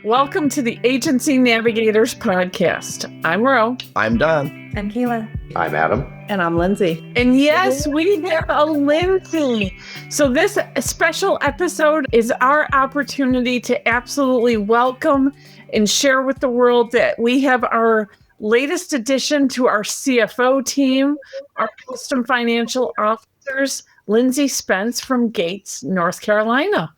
Welcome to the Agency Navigators Podcast. I'm Ro. I'm Don. I'm Kayla. I'm Adam. And I'm Lindsay. And yes, we have a Lindsay. So this special episode is our opportunity to absolutely welcome and share with the world that we have our latest addition to our CFO team, our custom financial officers, Lindsey Spence from Gates, North Carolina.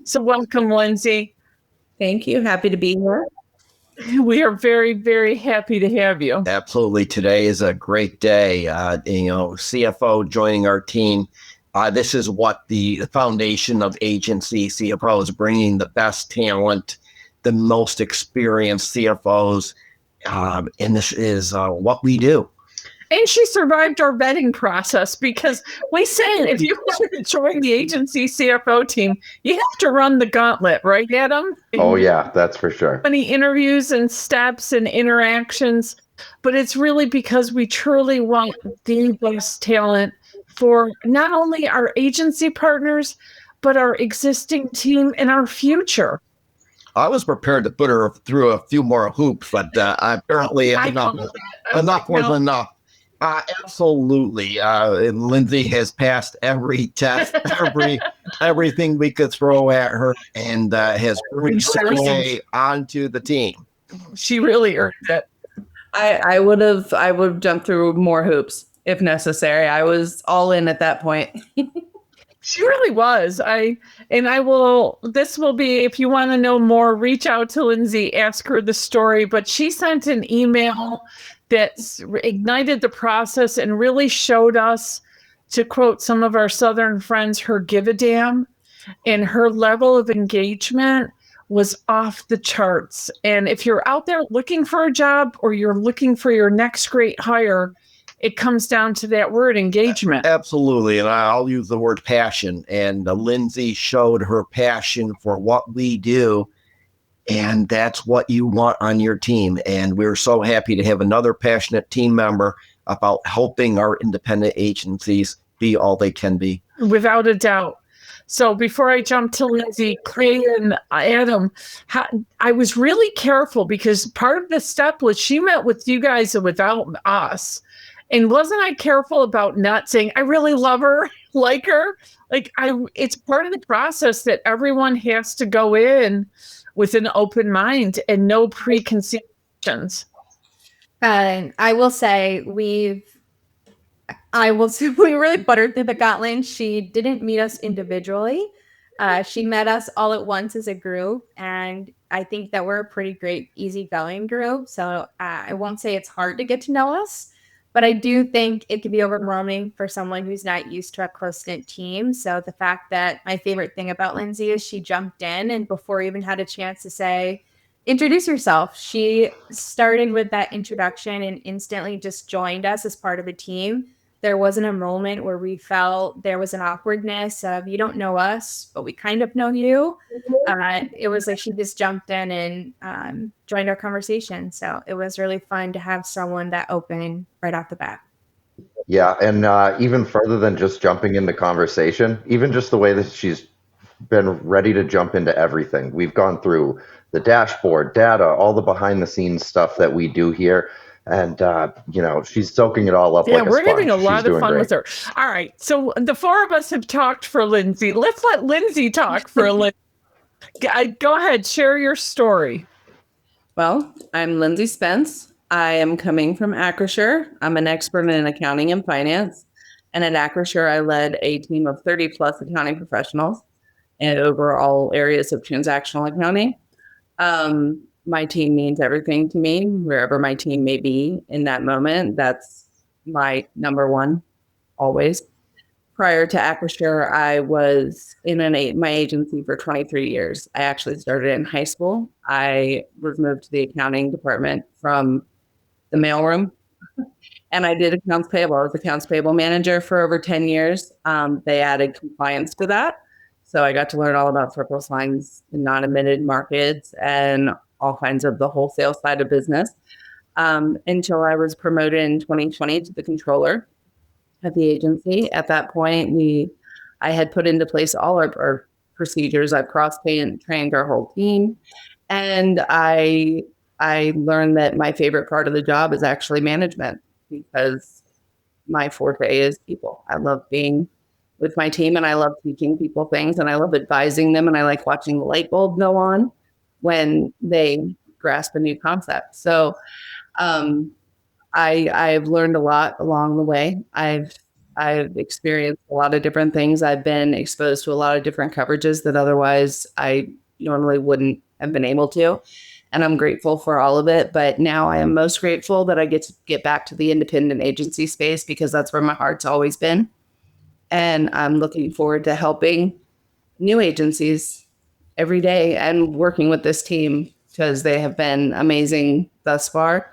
So welcome, Lindsay. Thank you. Happy to be here. We are very, very happy to have you. Absolutely. Today is a great day. CFO joining our team. This is what the foundation of Agency CFO is, bringing the best talent, the most experienced CFOs. And this is what we do. And she survived our vetting process because we said if you want to join the Agency CFO team, you have to run the gauntlet, right, Adam? Oh, yeah, that's for sure. Many interviews and steps and interactions, but it's really because we truly want the best talent for not only our agency partners, but our existing team and our future. I was prepared to put her through a few more hoops, but apparently enough more than enough. Absolutely. Lindsay has passed every test, everything we could throw at her, and has reached her way onto the team. She really earned it. I would have jumped through more hoops if necessary. I was all in at that point. She really was. This will be, if you want to know more, reach out to Lindsay, ask her the story, but she sent an email that ignited the process and really showed us, to quote some of our Southern friends, her give a damn, and her level of engagement was off the charts. And if you're out there looking for a job or you're looking for your next great hire, it comes down to that word, engagement. Absolutely. And I'll use the word passion. And Lindsay showed her passion for what we do. And that's what you want on your team. And we're so happy to have another passionate team member about helping our independent agencies be all they can be. Without a doubt. So before I jump to Lindsay, Clay, and Adam, I was really careful because part of the step was she met with you guys without us. And wasn't I careful about not saying, I really love her, like her? It's part of the process that everyone has to go in with an open mind and no preconceptions. I will say we really buttered through the gauntlet. She didn't meet us individually. She met us all at once as a group. And I think that we're a pretty great, easygoing group. So I won't say it's hard to get to know us, but I do think it can be overwhelming for someone who's not used to a close-knit team. So the fact that my favorite thing about Lindsay is she jumped in and before even had a chance to say, introduce yourself, she started with that introduction and instantly just joined us as part of a team. There wasn't a moment where we felt there was an awkwardness of, you don't know us, but we kind of know you. It was like she just jumped in and joined our conversation. So it was really fun to have someone that open right off the bat. Yeah, and even further than just jumping into conversation, even just the way that she's been ready to jump into everything. We've gone through the dashboard, data, all the behind the scenes stuff that we do here. And, she's soaking it all up. Yeah, like a we're sponge. having a lot She's of fun doing with her. All right. So the four of us have talked for Lindsay. Let's let Lindsay talk for a little. Go ahead. Share your story. Well, I'm Lindsey Spence. I am coming from Acrisure. I'm an expert in accounting and finance. And at Acrisure, I led a team of 30 plus accounting professionals and over all areas of transactional accounting. My team means everything to me, wherever my team may be in that moment. That's my number one, always. Prior to Acrisure, I was in my agency for 23 years. I actually started in high school. I was moved to the accounting department from the mailroom, and I did accounts payable. I was accounts payable manager for over 10 years. They added compliance to that. So I got to learn all about surplus lines in non-admitted markets and all kinds of the wholesale side of business until I was promoted in 2020 to the controller at the agency. At that point, I had put into place all our procedures. I've cross-trained our whole team. And I learned that my favorite part of the job is actually management, because my forte is people. I love being with my team, and I love teaching people things, and I love advising them, and I like watching the light bulb go on when they grasp a new concept. So I've learned a lot along the way. I've experienced a lot of different things. I've been exposed to a lot of different coverages that otherwise I normally wouldn't have been able to. And I'm grateful for all of it. But now I am most grateful that I get to get back to the independent agency space, because that's where my heart's always been. And I'm looking forward to helping new agencies every day and working with this team, because they have been amazing thus far.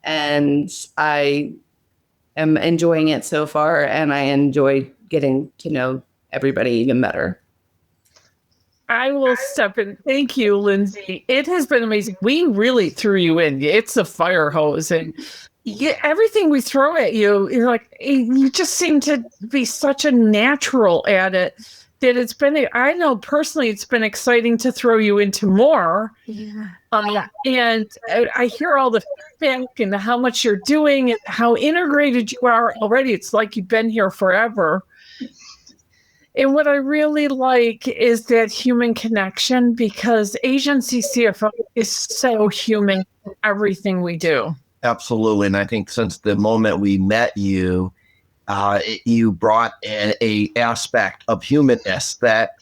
And I am enjoying it so far, and I enjoy getting to know everybody even better. I will step in. Thank you, Lindsey. It has been amazing. We really threw you in. It's a fire hose, and everything we throw at you, you're like, you just seem to be such a natural at it that it's been, I know personally, it's been exciting to throw you into more. Yeah. And I hear all the feedback and how much you're doing and how integrated you are already. It's like you've been here forever. And what I really like is that human connection, because Agency CFO is so human in everything we do. Absolutely. And I think since the moment we met you, you brought a aspect of humanness that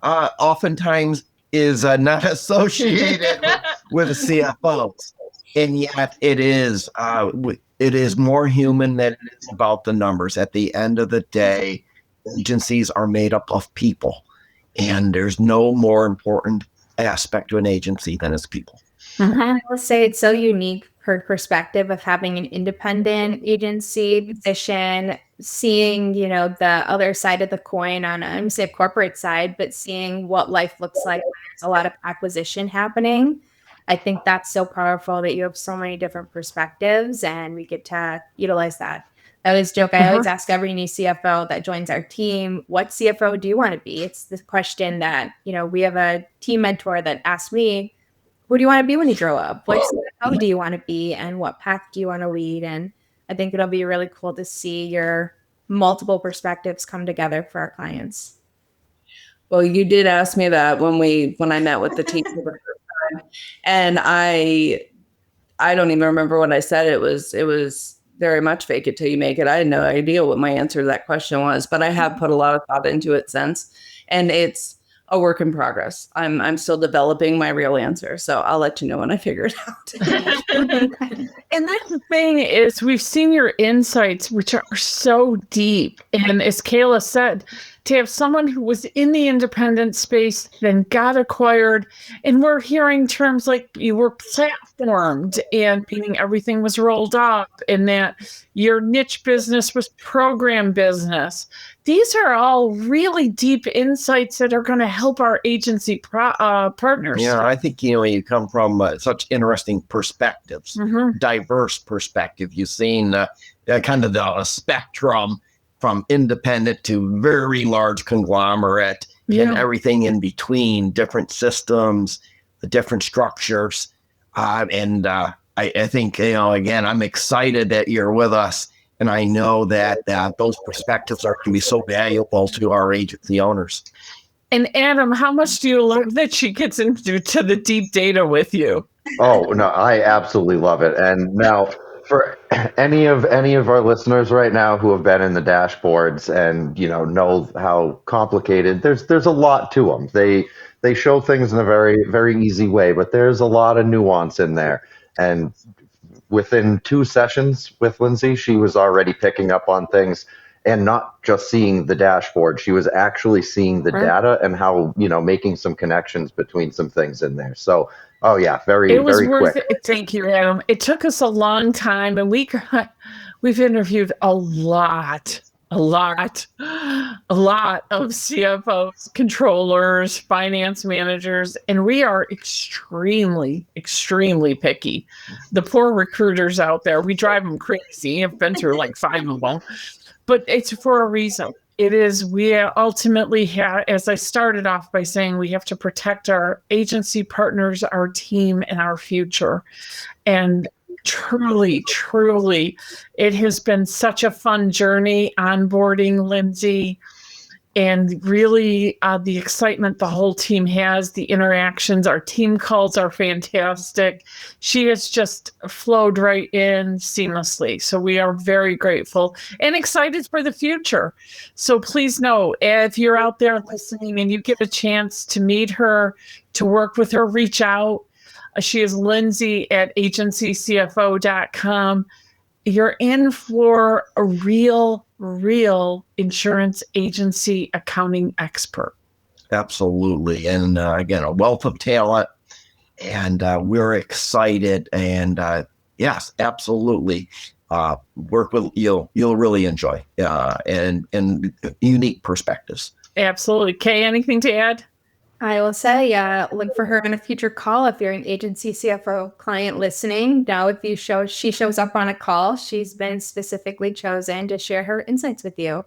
oftentimes is not associated with CFOs. And yet it is more human than it is about the numbers. At the end of the day, agencies are made up of people, and there's no more important aspect to an agency than its people. Mm-hmm. I will say it's so unique per perspective of having an independent agency position, seeing, the other side of the coin on, I'm going to say corporate side, but seeing what life looks like when there's a lot of acquisition happening. I think that's so powerful that you have so many different perspectives, and we get to utilize that. I always joke, I always ask every new CFO that joins our team, what CFO do you want to be? It's the question that, we have a team mentor that asked me, who do you want to be when you grow up? What CFO do you want to be, and what path do you want to lead? And I think it'll be really cool to see your multiple perspectives come together for our clients. Well, you did ask me that when I met with the team for the first time, and I don't even remember what I said. It was very much fake it till you make it. I had no idea what my answer to that question was, but I have put a lot of thought into it since, and it's a work in progress. I'm still developing my real answer, so I'll let you know when I figure it out. And that's the thing is, we've seen your insights, which are so deep. And as Kayla said, to have someone who was in the independent space, then got acquired, and we're hearing terms like you were platformed, and meaning everything was rolled up, and that your niche business was program business. These are all really deep insights that are going to help our agency partners. Yeah, I think, you come from such interesting perspectives, diverse perspective. You've seen kind of the spectrum from independent to very large conglomerate, and everything in between, different systems, the different structures. I think, again, I'm excited that you're with us. And I know that those perspectives are going to be so valuable to our agency owners. And Adam, how much do you love that she gets into the deep data with you? Oh, no, I absolutely love it. And now, for any of our listeners right now who have been in the dashboards and know how complicated, there's a lot to them. They show things in a very, very easy way, but there's a lot of nuance in there. And within 2 sessions with Lindsey, she was already picking up on things, and not just seeing the dashboard. She was actually seeing the data and how, making some connections between some things in there. So, oh yeah, very, it was very worth quick. it. Thank you, Adam. It took us a long time, and we've interviewed a lot of CFOs, controllers, finance managers, and we are extremely, extremely picky. The poor recruiters out there, we drive them crazy. I've been through like 5 of them, but it's for a reason. It is. We ultimately have, as I started off by saying, we have to protect our agency partners, our team, and our future. And truly, truly, it has been such a fun journey onboarding Lindsey, and really the excitement the whole team has, the interactions, our team calls are fantastic. She has just flowed right in seamlessly. So we are very grateful and excited for the future. So please know, if you're out there listening and you get a chance to meet her, to work with her, reach out. She is Lindsey at AgencyCFO.com. You're in for a real insurance agency accounting expert. Absolutely. And again, a wealth of talent. And we're excited. And yes, absolutely. Work with you'll really enjoy and unique perspectives. Absolutely. Kay, anything to add? I will say, look for her in a future call if you're an agency CFO client listening. Now, if she shows up on a call, she's been specifically chosen to share her insights with you.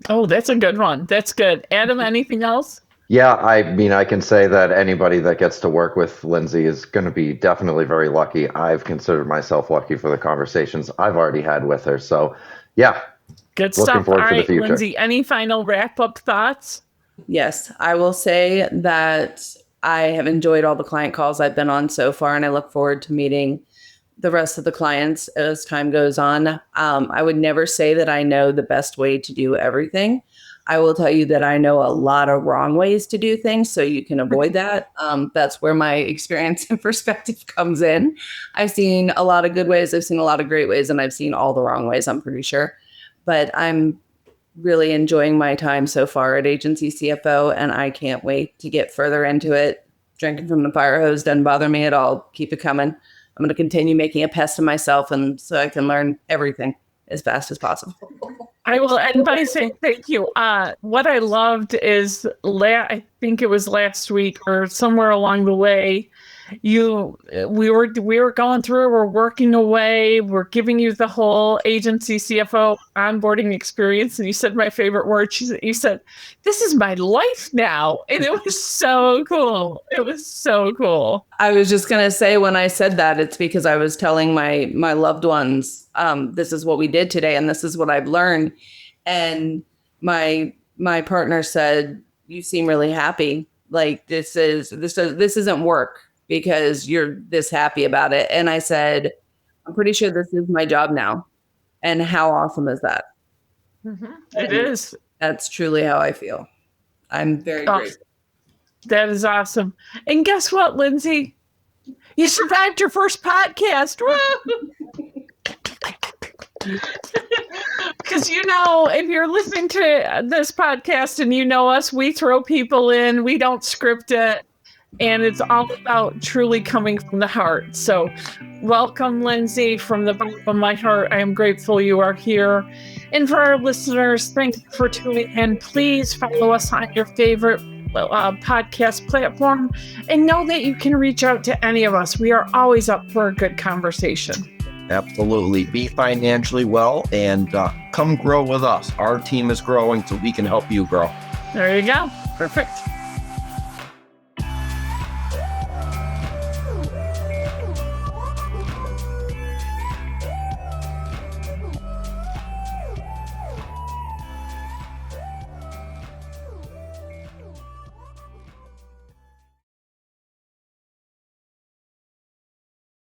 Oh, that's a good one. That's good. Adam, anything else? Yeah, I mean, I can say that anybody that gets to work with Lindsey is going to be definitely very lucky. I've considered myself lucky for the conversations I've already had with her. So, yeah. Good looking stuff. forward All to right, the future. Lindsey, any final wrap-up thoughts? Yes, I will say that I have enjoyed all the client calls I've been on so far, and I look forward to meeting the rest of the clients as time goes on. I would never say that I know the best way to do everything. I will tell you that I know a lot of wrong ways to do things, so you can avoid that. That's where my experience and perspective comes in. I've seen a lot of good ways, I've seen a lot of great ways, and I've seen all the wrong ways, I'm pretty sure. But I'm really enjoying my time so far at Agency CFO, and I can't wait to get further into it. Drinking from the fire hose doesn't bother me at all. Keep it coming. I'm going to continue making a pest of myself, and so I can learn everything as fast as possible. I will end by saying thank you. What I loved is, I think it was last week or somewhere along the way, we were going through, we're working away, we're giving you the whole agency CFO onboarding experience, and you said my favorite word. You said, "This is my life now," and it was so cool. It was so cool. I was just going to say, when I said that, it's because I was telling my loved ones, this is what we did today, and this is what I've learned. And my partner said, "You seem really happy. Like this isn't work because you're this happy about it." And I said, "I'm pretty sure this is my job now." And how awesome is that? Mm-hmm. It is. That's truly how I feel. I'm very grateful. That is awesome. And guess what, Lindsey? You survived your first podcast. Because, if you're listening to this podcast and you know us, we throw people in, we don't script it, and it's all about truly coming from the heart. So welcome, Lindsey, from the bottom of my heart. I am grateful you are here. And for our listeners, thank you for tuning in. Please follow us on your favorite podcast platform, and know that you can reach out to any of us. We are always up for a good conversation. Absolutely. Be financially well and come grow with us. Our team is growing, so we can help you grow. There you go. Perfect.